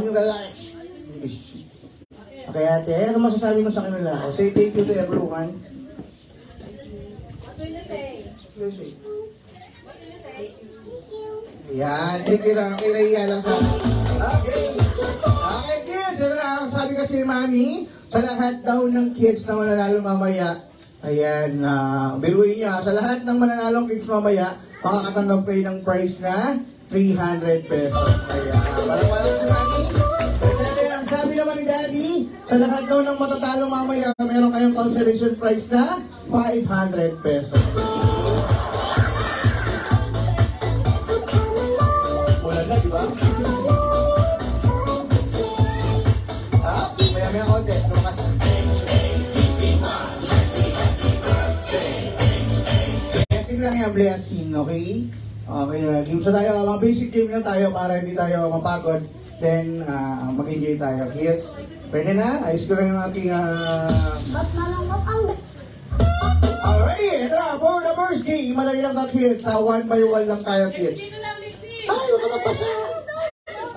you guys. Okay, ate, ano masasabi mo sa kanila? O, say thank you to everyone. What will you say? What will you say? What will you say? Yan, kinaiya lang sa... Okay. Okay, kids. Ito na, sabi kasi ni Mami, sa lahat daw ng kids na mananalo mamaya, ayan, biruin niya, sa lahat ng mananalong kids mamaya, makakatanggap kayo ng prize na 300 pesos. Ayan, parang si Mami. Kasi ang sabi naman ni Daddy, sa lahat daw ng matatalo mamaya, meron kayong consolation prize na 500 pesos. Wala na, di ba? Maya-maya konti, lumakas na. Blessing lang yan, blessing, okay? Okay, games na tayo. Mga basic game na tayo para hindi tayo mapagod. Then, mag-enjoy tayo. Kids, pwede na? Ayos ko lang yung ating... Ba't malungkot ang... Alrighty, ito na. For the first game, madali lang ka, kids. 1 by 1 lang tayo, kids. Ay, huwag ka magpasa.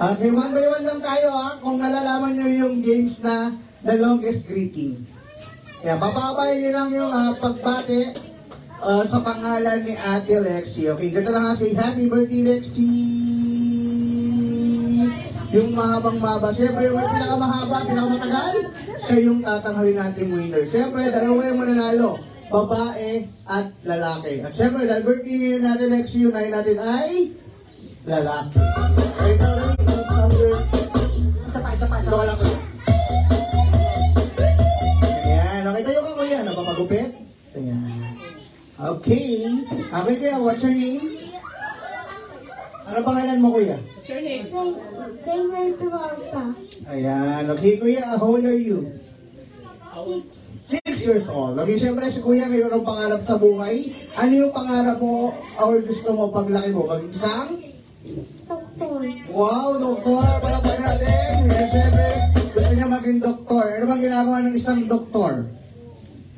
Okay, 1 by 1 lang tayo, ha. Kung nalalaman nyo yung games na the longest greeting. Yan, papabayin nyo lang yung pagbate sa pangalan ni Ate Lexi. Okay, ganito lang nga, say happy birthday, Lexi. Yung mahabang mahaba. Siyempre, yung pinakamahaba, pinakamatagal, siya yung tatanghalin natin winner. Siyempre, dalawa yung mananalo. Babae at lalaki. At siyempre, dahil birthday ngayon natin, Lexi, yung natin ay lalaki. Okay, ito, isa pa. Wala ko. Ayan, okay, tayo ka, kuya. Napapagupit? Ayan. Okay. Okay, kuya, what's your name? Ano pangalan mo, kuya? What's your name? Samuel Peralta. Ayan. Okay, kuya, how old are you? 6. 6 years old. Okay, siyempre si kuya mayroong pangarap sa buhay. Ano yung pangarap mo or gusto mo paglaki mo? Maging isang? Doktor. Wow, doktor! Palakpakan natin! Yes, siyempre, gusto niya maging doktor. Ano bang ginagawa ng isang doktor?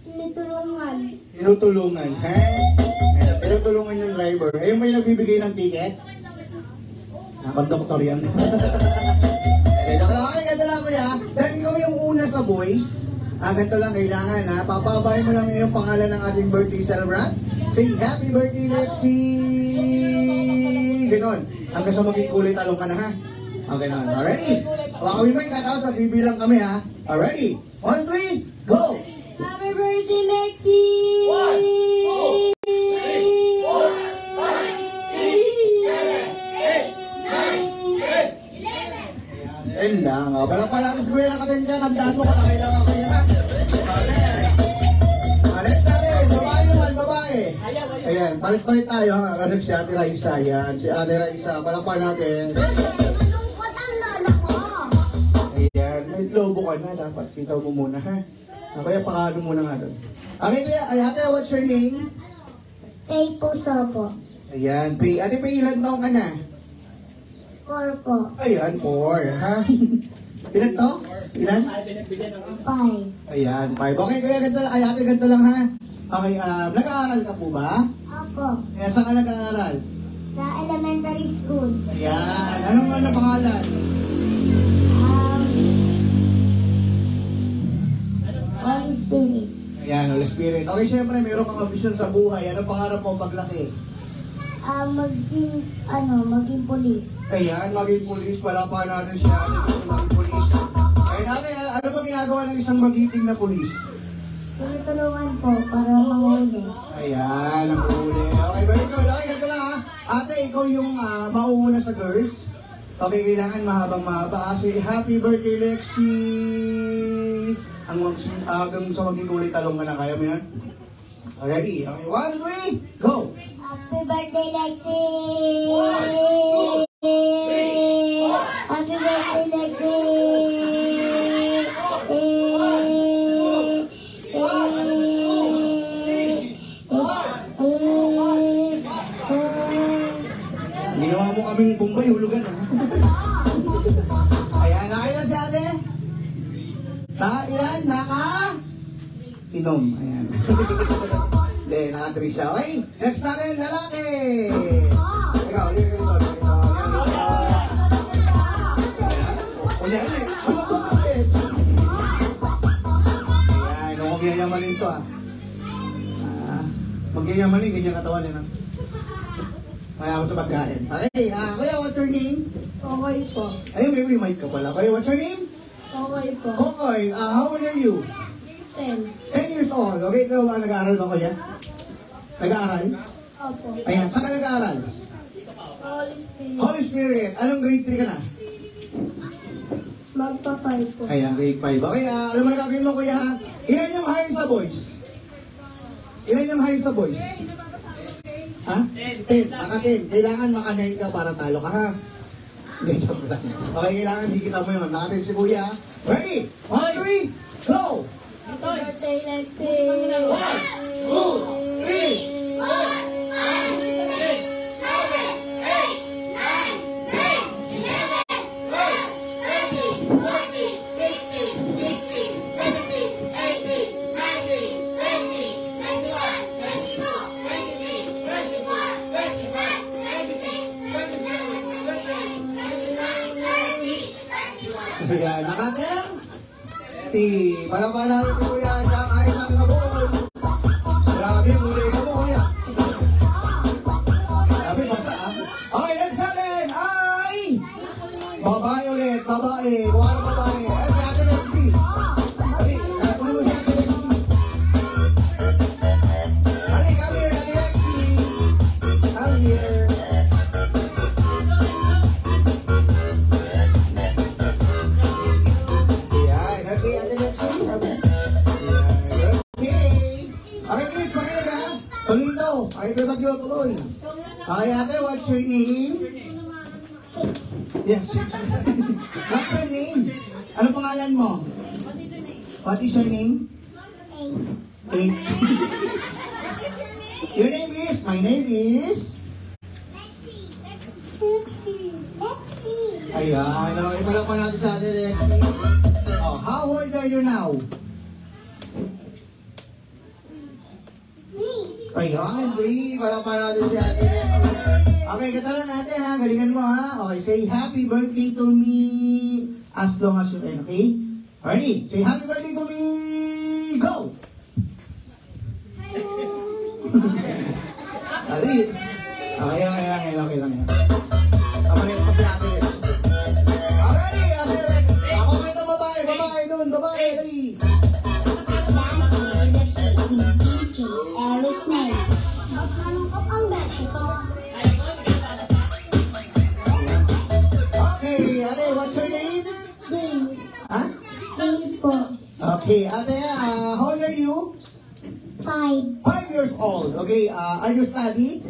Tinutulungan. Tinutulungan, ha? Ayan, tinutulungan yung driver. Ayun may nagbibigay ng ticket? Nakapag-doktor yan. Okay, ganda lang kuya. Dahil ikaw yung una sa boys, ganito lang kailangan ha. Papabayin mo lang yung pangalan ng ating birthday celebrant. Say happy birthday, Lexi! Ganon. Hanggang sa maging kulay talong ka na ha. Okay na. Alrighty? Baka kami may katapos, magbibilang kami ha. Alrighty? 1, 3, go! Happy birthday, Lexi! 1, 2, 3, 4, 5, 6, 7, 8, 9, 10. Yan lang. Palakpakan natin si Kuya nakatenda. Nagdaan mo ka na kailangan ko yan ha. Okay. Next natin. Babae naman, babae. Ayan, palit-palit tayo ha. Kasi si Ate Raisa. Yan, si Ate Raisa. Palakpakan natin. Malungkot ang lolo ko. Ayan, may lobo ka na. Dapat kita mo muna ha. Kaya pakano muna nga doon. Okay, Kuya. Ate, what's your name? Kay Puso po. Ayan, Ate, ilan taong ka na? 4 po. Ayan, 4, ha? Ilan to? Ilan? 5. Ayan, 5. Okay, Kuya, ganito lang. Ay, ate, ganito lang, ha? Okay, nag-aaral ka po ba? Opo. Ayan, saan ka nag-aaral? Sa elementary school. Ayan, anong pangalan? Holy Spirit. Ayan, Holy Spirit. Okay, syempre, meron kang ambisyon sa buhay. Anong pangarap mo paglaki? Maging police. Ayan, maging pulis. Wala pa natin siya. Gusto maging pulis. Ayan, ate, ano ba ginagawa ng isang magiting na pulis? Tinutulungan po para mahuli. Ayan, ang huli. Okay, very good. Okay, ganito lang ha. Ate, ikaw yung mauuna sa girls. Okay, kailangan mahabang mahaba. Kasi happy birthday, Lexi! Hanggang sa maging kulay talong ka na. Kaya mo yan? Ready? Okay, 1, 3, go! Happy birthday, Lexi! 1, 2, 3, 4. Happy birthday, Lexi! Ginawa mo kaming bumbay, hulugan ha? Ayan, nakailan si ate? Ilan? Inom. Ayan. Hindi, naka-3 siya. Okay, next natin, lalaki! Ikaw, Ayan, mga pangapes. Ayan, huwag magyayamanin to magyayamanin, ganyan katawan yan Mayaman sa pagkain. Okay, kuya, what's your name? Okay po. Ayun, may mic ka pala. Kuya, what's your name? Okay po. Kokoy, how old are you? 10. 10 years old. Okay, ikaw ba nag-aaral ka, kuya? Nag-aaral? Opo. Ayan, saan ka nag-aaral? Holy Spirit. Holy Spirit. Anong grade 3 ka na? Magpa 5 po. Ayan, grade 5. Okay, alam mo na gagawin mo, kuya, ha? Ilan yung high sa boys? Ilan yung high sa boys? Ha? 10. Maka 10. Kailangan maka 9 ka para talo ka, ha? Hindi, joke lang. Okay, kailangan higita mo yun. Nakatin si kuya. Ready? 1, 3, go! Happy birthday, Lexi! 1, 2, 3, Ayan, nakatin. Palaban natin si kuya. Diyan, ayos natin sa buhay. Grabe, muli ka mo, kuya. Grabe, baksa, Okay, next natin ay... Babae ulit, babae. Kuha ng babae. Ay, si Ate Lexi. Okay, kunin mo si Ate Lexi. Hey, come here, Ate Lexi. Come here. Ay, ito maglutuloy. Okay, ate, what's your name? Yes, 6. What's your name? Ano pangalan mo? What is your name? 8. Your name is? My name is? Lexi. Ayan, ipala pa natin sa atin, Lexi. Oh, how old are you now? Ayan, 3. Pala pa natin si Ate Lexi. Okay, kata lang ate ha. Galingan mo ha. Okay, say happy birthday to me as long as you can, okay? Ready? Say happy birthday to me. Go! Ali. Okay lang. Kapalit pa si Ate Lexi. Alrighty, Ate Lexi. Ako ko ito, babae dun, babae. Dali. Eric May. Magmalungkot ang beshi ko. Okay, ate, what's your name? James. Ha? James po. Okay, ate, how old are you? 5. 5 years old. Okay, are you studying?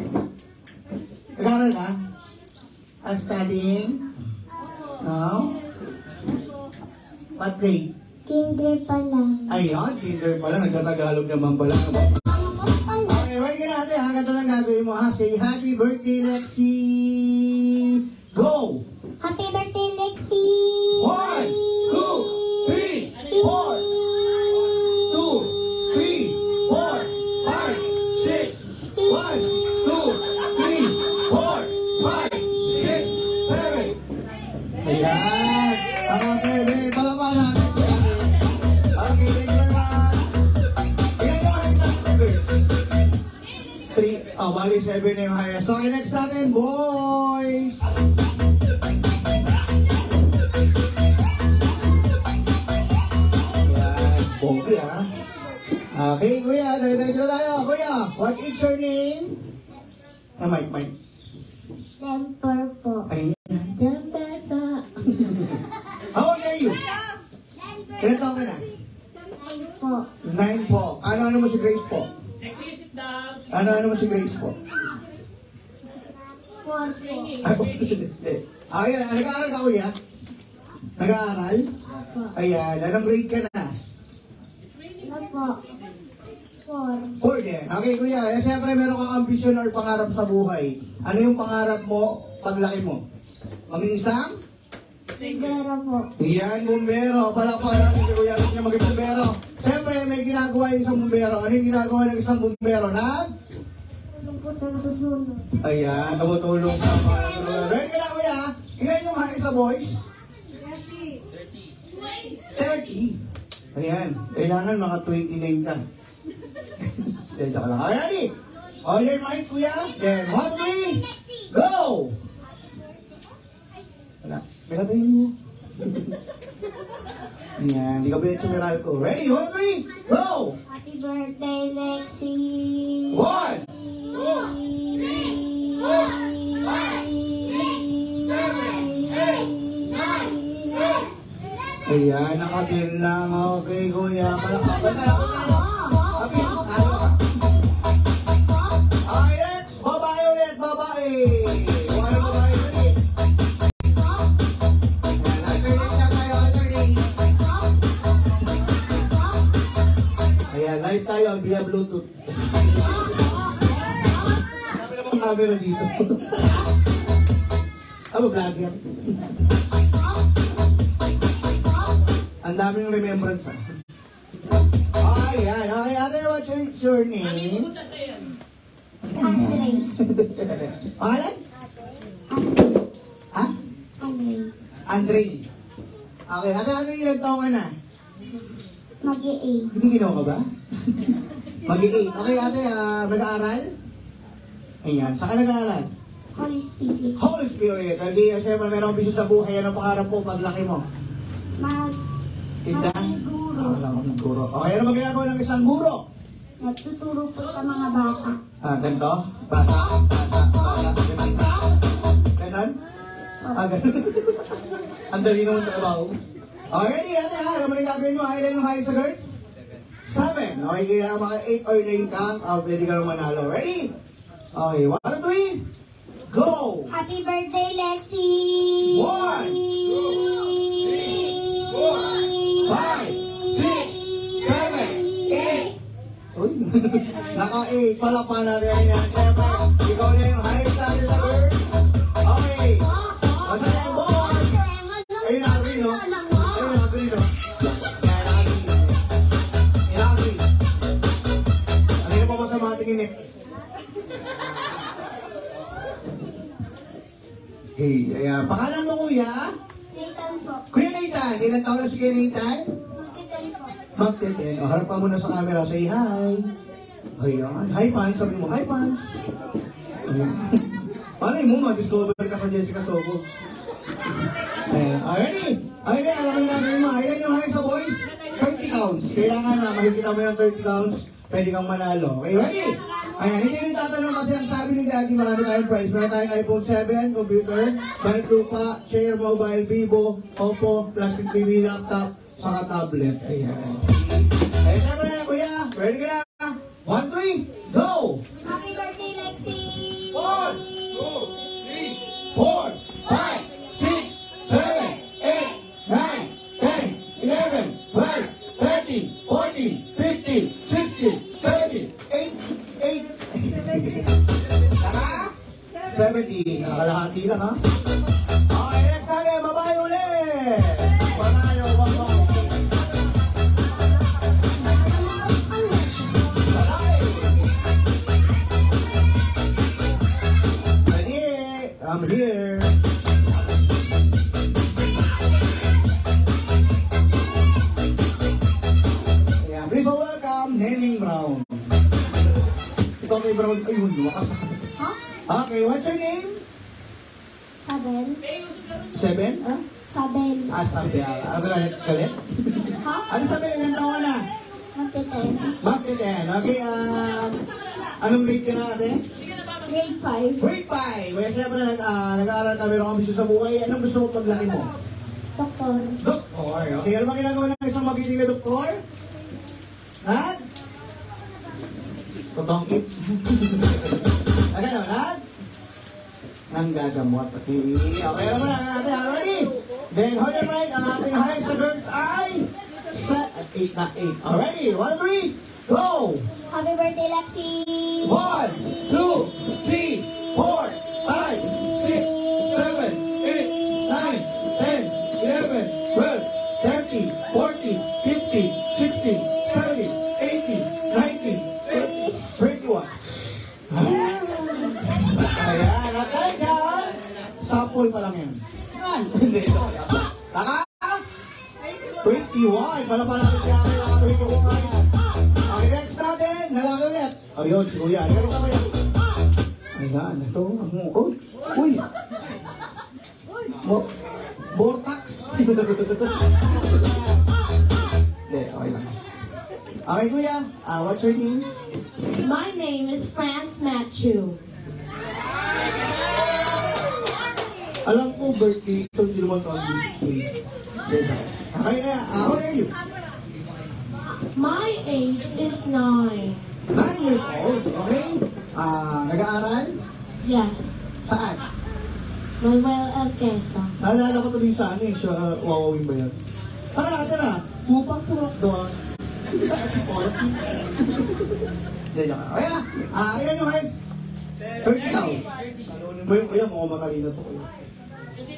Nag-aaral ka? I'm studying? No? What grade? Kinder pa lang. Ayun, kinder pala. Nagtatagalog naman pala. Okay, ready ka na ate ha. Ganito lang gagawin mo ha. Say happy birthday, Lexi. Go! Happy birthday, Lexi! 1, 2, 3, 4. 2, 3, 4, 5, 6, 1, 2, 3, 4, 5, 6, 7. Ayan. Ako 7. Palapa natin. Okay, thank you very much. Ilan yung highest numbers? 3. Oh, bali 7 na yung highest. Okay, next natin, boys. Okay, ha? Okay, kuya, dali-dali tayo. Kuya, what is your name? Mike. Temper po. Ayan, tempeta. How old are you? Ilan taon ka na? 9 po. 9 po. Ano mo si Grace po? Ano mo si Grace po? 4 po. Ayan, nag-aaral ka, kuya? Nag-aaral? Apo. Ayan, anong grade ka na? Ano po? 4. 4 din. Okay, kuya. Siyempre, meron kang ambisyon or pangarap sa buhay. Ano yung pangarap mo paglaki mo? Maging isang? Bumbero po. Yan, bumbero. Palakpakan natin si kuya. Gusto niya maging bumbero. Siyempre, may ginagawa yung isang bumbero. Ano yung ginagawa ng isang bumbero? Na? Tulong po sa nasusunod. Ayan, tumutulong sa mga. Ready ka na, kuya? Ilan yung high sa boys? 30. Ayan. Kailangan mga 29 ka. Then, tsaka lang. Okay, ready? On your mind, kuya. Then, 1, 3, go! Wala. May katayin mo. Ayan. Hindi ka bilit sa Meralco. Ready? 1, 3, go! Happy birthday, Lexi! 1, 2, 3, 4, 5, 6, 7, 8, 9, 10, 11, 12, 13, 14, 15, 16, 17, 18, 19, 20. Ayan, nakadil lang. Okay, kuya. Palakpakan na. Happy, tayo ka. Okay, next. Babae ulit, babae. Wala babae ulit. Ayan, live tayo via Bluetooth. Sabi naman camera dito. Aba, vlogger. Ang daming remembrance, ha? Ayan, okay, ate, what's your name? Andre. Pangalan? Ha? Andre. Andre. Okay, ate, ano ilang taong ka na? Mag-A. Hindi ginawa ka ba? Mag-8. Okay, ate, nag-aaral? Ayan, saan ka nag-aaral? Holy Spirit. Holy Spirit. Okay, syempre, meron akong bisyo sa buhay. Anong pangarap po paglaki mo? Tinda? Mag-guro. Wala akong guro. Okay, ano magagawa ng isang guro? Nagtuturo po sa mga bata. Ganito? Bata. Ganon? Ganon. Ang dali naman trabaho. Okay, ready, ate, ha? Ano mo rin gagawin mo? Ilan yung high sa girls? 7. Okay, kaya mga 8 or 9 ka, pwede ka nang manalo. Ready? Okay, 1, 2, 3, go! Happy birthday, Lexi! 1, 2, 3, 4, 5, 6, 7, 8. Uy, naka-8 pala pa natin yan. Siyempre, ikaw na yung highest natin sa girls. Okay. Masa na yung boys? Ayun, naka-green, no? Ayun, naka-green, no? Yan, naka-green. Yan, naka-green. Ano yung pa sa mga tingin, eh? Hey, ayan. Pangalan mo, kuya? Nathan po. Kuya Nathan, ilang taon na si Kuya Nathan? Mag-10 po. Mag-10. O, harap ka muna sa camera. Say hi. Ayan. Hi, Pans. Sabi mo, hi, Pans. Ayan. Paano mo, ma-discover ka sa Jessica Sobo? Ayan. Ready? Ayan, alam mo namin mo. Ilan yung high sa boys? 30 counts. Kailangan na makikita mo yung 30 counts. Pwede kang manalo. Okay, ready? Ayan, hindi rin tatanong kasi ang sabi ni Daddy, marami tayong prize. Meron tayong iPhone 7, computer, bike lupa, chair, mobile, Vivo, Oppo, plastic TV, laptop, saka tablet. Ayan. Eh, siyempre na, kuya. Ready ka na? 1, 3, go! Happy birthday, Lexi! 1, 2, 3, 4, 5, 6, 7, 8, 9, 10, 11, 12, 13, 14, 15, 16, 17, 18, 17. Nakakalahati lang, ha? Okay, next time, babae ulit! Panalo, babae. Ready? I'm here. Ayan, please welcome Henning Brown. Ito kay Brown, ayun, wakas. Ha? Okay, what's your name? Sabel? 7? Ah? Sabel. Sabi, galit? Ha? Ano sabi, ilang taon ka na? Mag-10. Mag-10. Okay, anong grade ka na ate? Grade 5. Grade 5. Well, siyempre nag-aaral ka, meron kang bisyo sa buhay. Anong gusto mo paglaki mo? Doktor. Doktor. Okay, ano ba ginagawa ng isang magiting na doktor? Ha? Totongkip. Ano, ha? Ang gagamot. Okay, okay naman ang ate. Ready? Then, hold it right. Ang ating high sa girls ay set at 8 na 8. Already? 1, 3, go! Happy birthday, Lexi! 1, 2, 3, 4, 5, 6, 7, 8, 9, 10, 11, 12, 13, 14, 15, 16, 17, 18, 19, 20, 21. Ayan, natay ka! Sample pa lang yan. Hindi. Taka? 21. pala natin si Ate, nakatuloy ko kumain. Okay, next natin, lalaki ulit. Ayun, si Kuya. Halika rito, Kuya. Ayan, ito. Oh, uy. Vortax. Hindi, okay lang. Okay, Kuya. What's your name? My name is France Matthew. Alam ko, birthday ito, hindi naman on this day. Okay, Kuya. How old are you? My age is 9. 9 years old, okay? Nag-aaral? Yes. Saan? Manuel L. Quezon. Naalala ko tuloy sa ano eh, siya, wawawin ba yan? Saka natin upang purok dos. Policy. Yan. Kaya, ilan yung highest? 30 counts. Mo yung kuya, mukhang matalino to kuya.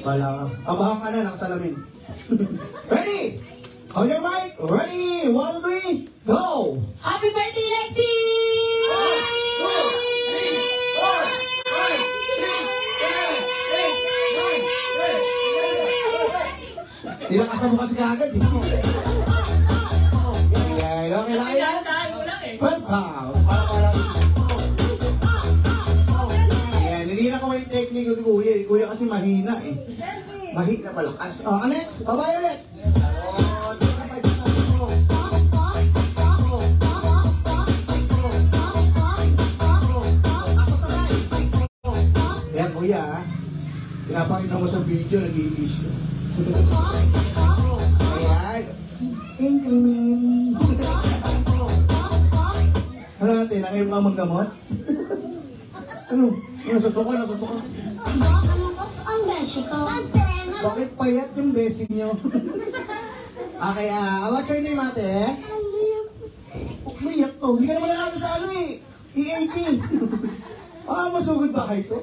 Wala ka. Abahan ka na, nakasalamin. Ready? On your mic, ready? 1, 2, 3, go! Happy birthday, Lexi! 1, 2, 3, 4, 5, 6, 7, 8, 9, 10, 11. Nilakasan mo kasi kagad, di mo. Okay lang yan? 12 pounds. Para. Ayan, hindi na ko yung technique ni Kuya. Kuya kasi mahina eh. Mahina palakas. Next, babae ulit. Ayan, Kuya. Pinapakita mo sa video, nag-i-issue. Ayan. Increment. Ano natin? Nangyayong ka magdamot? Ano? Nasusuka? Ang beshi ko. Bakit payat yung blessing nyo? Okay, what's your name, ate? Umiyak to. Hindi ka naman natin sa ano eh. E-18. Masugod ba kayo to?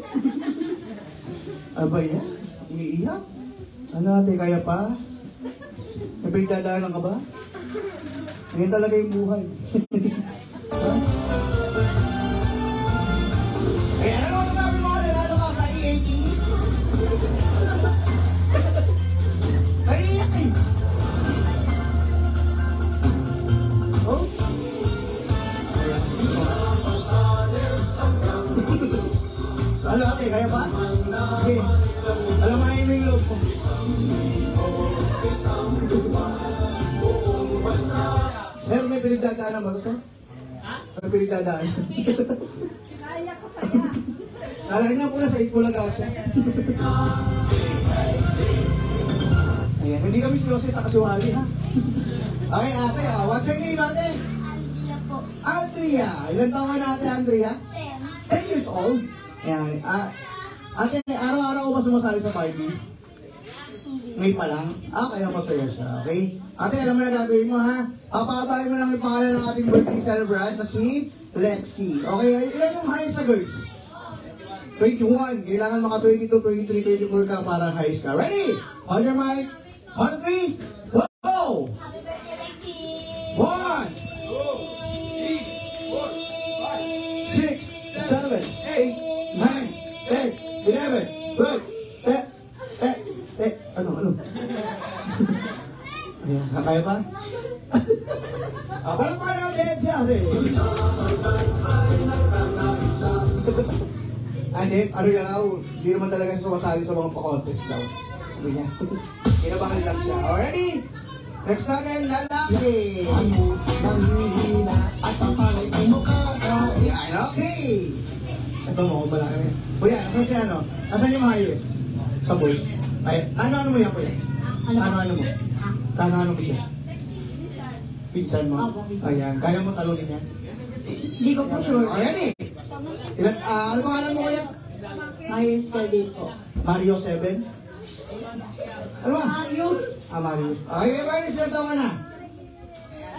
Abay yan? Umiiyak? Ano ate, kaya pa? May pinagdadaanan ka ba? Ngayon talaga yung buhay. Ha? Kaya ano masasabi mo? Nanalo ka sa E-18? Naiiyak eh! Oh? Ano ate, kaya pa? Sige. Alam mo yung loob ko. Sir, may pinagdadaanan ba ito? May pinagdadaanan. Kala niya po na sa Itbulaga siya. Ayan, hindi kami silose sa kasiwali ha. Okay ate, what's your name ate? Andrea po. Andrea. Ilan taon ka na ate Andrea? 10 years old. Ayan, ate, araw-araw ko ba sumasali sa party? Ngayon pa lang? Kaya masaya siya, okay? Ate, alam mo na gagawin mo, ha? Papabayin mo lang yung pangalan ng ating birthday celebrant na si Lexi. Okay, ilan yung high sa girls? 21. Kailangan maka 22, 23, 24 ka para high ka. Ready? On your mic. 1, 3, go! Happy birthday, Lexi! 1, 6, 7, 8, 9, 10, 11, 12, ano? Ayan, kaya ba? Walang pa na ulit siya, Ate, ano yan daw? Hindi naman talaga sumasali sa mga pa-contest daw. Ano yan? Kinabahan lang siya. Already? Next natin, lalaki. Ano, manghihina, at ang palay ay mukha. Ayan, okay. Ito mo, malaki rin. Kuya, nasan si ano? Nasan yung highest? Sa boys? Ay, ano mo yan, kuya? Ano mo? Ano mo siya? Pinsan mo? Ayan, kaya mo talunin yan? Hindi ko po sure. Ayan eh. Ilan, ano pangalan mo kuya? Marius Caldepo. Mario 7? Ano ba? Marius. Marius. Okay, Marius, ilan taon ka na?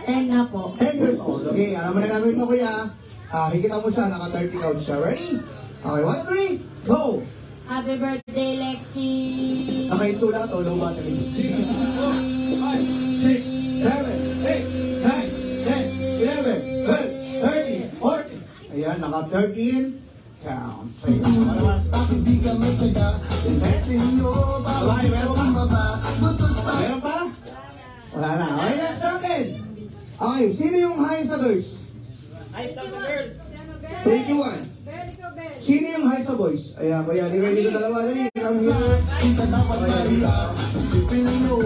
10 na po. 10 years old. Okay, alam mo na gagawin mo kuya. Hikita mo siya, naka 30 count siya. Ready? Okay, 1, 2, 3, go! Happy birthday, Lexi! Nakahinto lang ito, low battery. 6, 7, 8, 9, 10, 11, 12, 13, 14. Ayan, naka 13 counts. Say, wala stop, hindi ka may tsaga. Meron pa? Meron pa? Wala na. Okay, next natin. Okay, sino yung high sa girls? High sa girls. 21. Sino yung high sa boys? Ayan, kaya di kayo dito dalawa. Dali, kami yan. Kaya dito. Isipin mo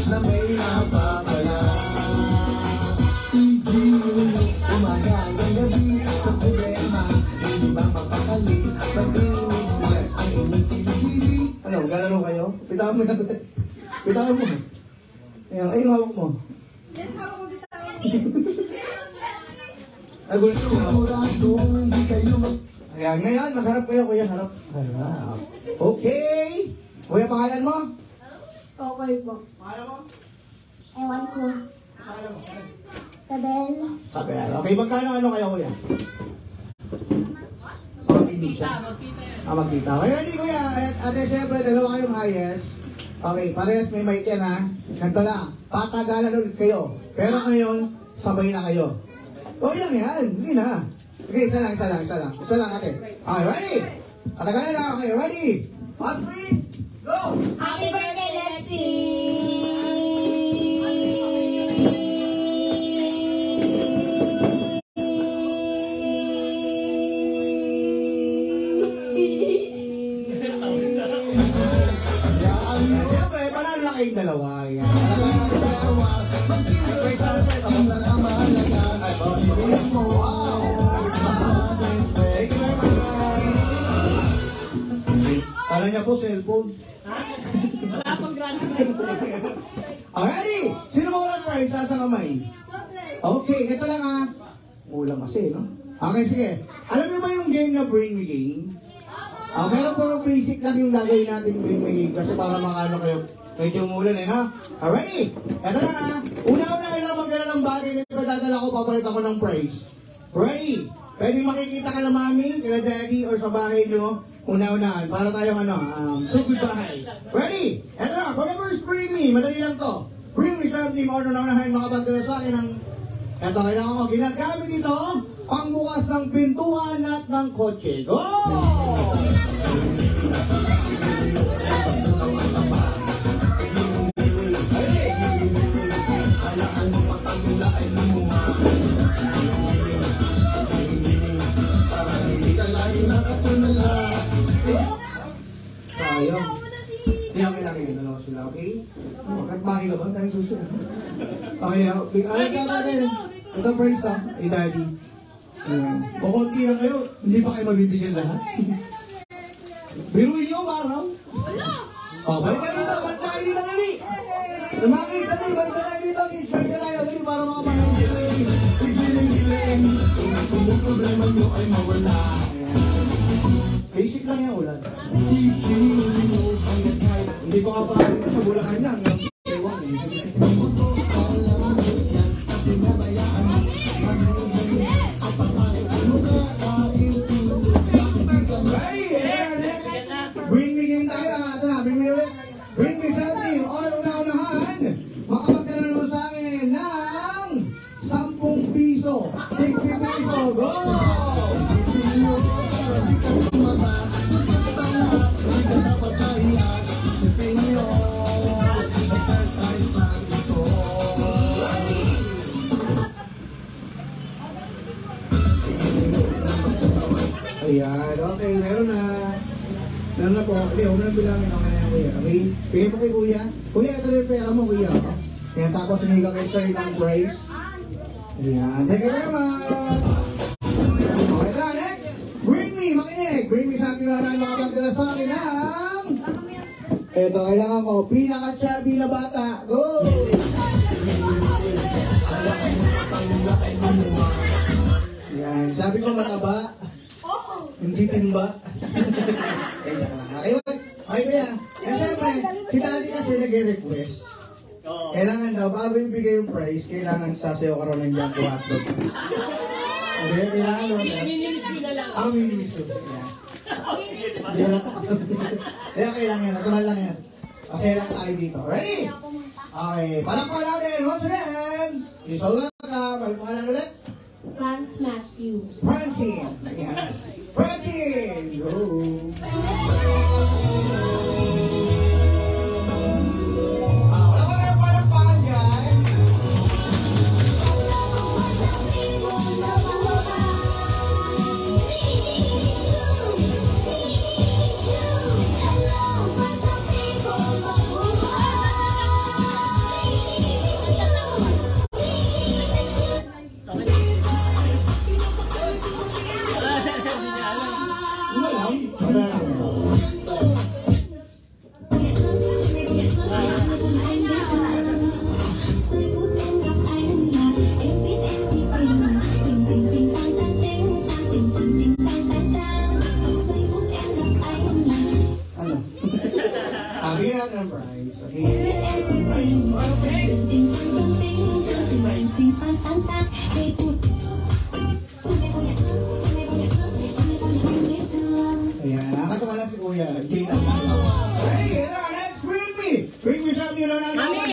na may napapala. Hindi umaga hanggang gabi sa problema. Hindi ba mapakali? Pag-inig mo ang initili. Ano, galaro kayo? Pitawan mo na. Pitawan mo. Ayan, ay, yung hawak mo. Nagulat ko sa ayan, ngayon, magharap kayo, kuya, harap. Harap. Okay. Kuya, pangalan mo? Okay po. Pangalan mo? Ewan ko. Pangalan mo? Tabel. Sabi na. Okay, magkano ano kayo, kuya? Magkita siya. Magkita. Kaya hindi, kuya. Ate, syempre, dalawa kayong highest. Okay, parehas may mic yan, ha? Ganito lang. Patagalan ulit kayo. Pero ngayon, sabay na kayo. O, yan. Hindi na. Okay, isa lang, ate. Okay, ready? Patagalan na. Okay, ready? 1, 3, go! Happy birthday, Lexi! Siyempre, panalo na kayong dalawa. Yan. Kala niya po, cellphone. Wala pang grand prize. Ready? Sino mo ulang prize? Sa kamay? Okay, ito lang ha. Ulang kasi, no? Okay, sige. Alam niyo ba yung game na Bring Me Game? Pero puro basic lang yung gagawin natin Bring Me Game kasi para makano kayo. Medyo umulan eh, no? Ready? Ito lang ha. Una-una lang magdala ng bagay na dadala ko, papalit ako ng prize. Ready? Pwedeng makikita ka na mami, kila daddy, or sa bahay nyo. Una-unahan, para tayong so goodbye. Ready? Eto na, whatever's bring me, madali lang to. Bring me something, or una-unahan, makapagdala sa akin ng, eto, kailangan ko ginagamit dito, pangbukas ng pintuan at ng kotse. Go! Sayang. Hindi ako kailangan yun. Ano sila, okay? Katbahi ka ba? Tayo susunod. Okay, okay. Ano ka natin? Ito friends ha, daddy. O konti lang kayo, hindi pa kayo mabibigyan lahat. Biruin nyo, maraw. Balik ka dito, balik ka dito, dali. Lumangin sa dali, balik ka dito, kids. Balik ka tayo, dali, para makamanong. Giling-giling, kung problema nyo ay mawala. Basic lang yung ulan. Hindi ko kapakalit sa Bulacan yan. Ewan eh. Bring me game tayo. Ito na, bring me ulit. Bring me something. All una-unahan. Makapagdala naman sa akin ng 10 piso. 50 piso. Go! Ayan, okay, meron na. Meron na po. Okay, huwag mo nang bilangin. Okay na yan, kuya. Okay? Bigay mo kay kuya. Kuya, ito na yung pera mo, kuya. Ayan, tapos humiga kay sir ng price. Ayan, thank you very much. Okay, ito na, next. Bring me, makinig. Bring me sa akin na makapagdala sa akin ng... Ito, kailangan ko. Pinaka-chubby na bata. Go! Ayan, sabi ko mataba. Hindi timba. Okay, kuya. Kaya syempre, si daddy kasi nag-request. Kailangan daw, bago ibigay yung prize, kailangan sasayaw ka raw ng Jumbo Hotdog. Okay, kailangan mo. Minimis ko na lang. Minimis ko. Hindi na to. Kaya kailangan yan, natural lang yan. Kasi lang tayo dito. Ready? Okay, palakpakan natin. Once again, please hold on ka. Palakpakan ulit. Franz Matthew. Francine. Francine. Go. Wala pa kayong palakpakan, guys. lang si Kuya. Hindi na.